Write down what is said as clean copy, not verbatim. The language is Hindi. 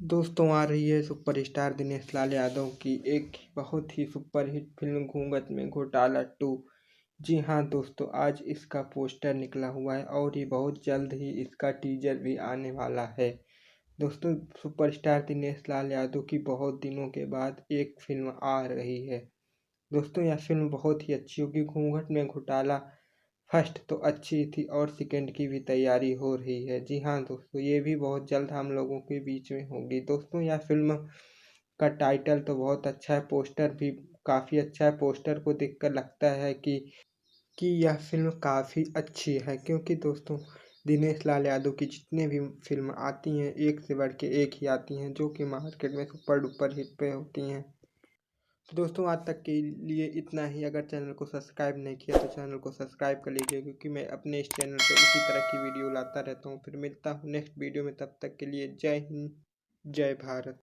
दोस्तों, आ रही है सुपरस्टार दिनेश लाल यादव की एक बहुत ही सुपरहिट फिल्म घूंघट में घोटाला 2। जी हाँ दोस्तों, आज इसका पोस्टर निकला हुआ है और ये बहुत जल्द ही इसका टीजर भी आने वाला है। दोस्तों, सुपरस्टार दिनेश लाल यादव की बहुत दिनों के बाद एक फिल्म आ रही है। दोस्तों, यह फिल्म बहुत ही अच्छी होगी। घूंघट में घोटाला फर्स्ट तो अच्छी थी और सेकंड की भी तैयारी हो रही है। जी हाँ दोस्तों, ये भी बहुत जल्द हम लोगों के बीच में होगी। दोस्तों, यह फिल्म का टाइटल तो बहुत अच्छा है, पोस्टर भी काफ़ी अच्छा है। पोस्टर को देखकर लगता है कि यह फिल्म काफ़ी अच्छी है, क्योंकि दोस्तों दिनेश लाल यादव की जितने भी फिल्म आती हैं एक से बढ़ के एक ही आती हैं, जो कि मार्केट में सुपर डुपर हिट पे होती हैं। तो दोस्तों, आज तक के लिए इतना ही। अगर चैनल को सब्सक्राइब नहीं किया तो चैनल को सब्सक्राइब कर लीजिए, क्योंकि मैं अपने इस चैनल पर इसी तरह की वीडियो लाता रहता हूँ। फिर मिलता हूँ नेक्स्ट वीडियो में, तब तक के लिए जय हिंद, जय भारत।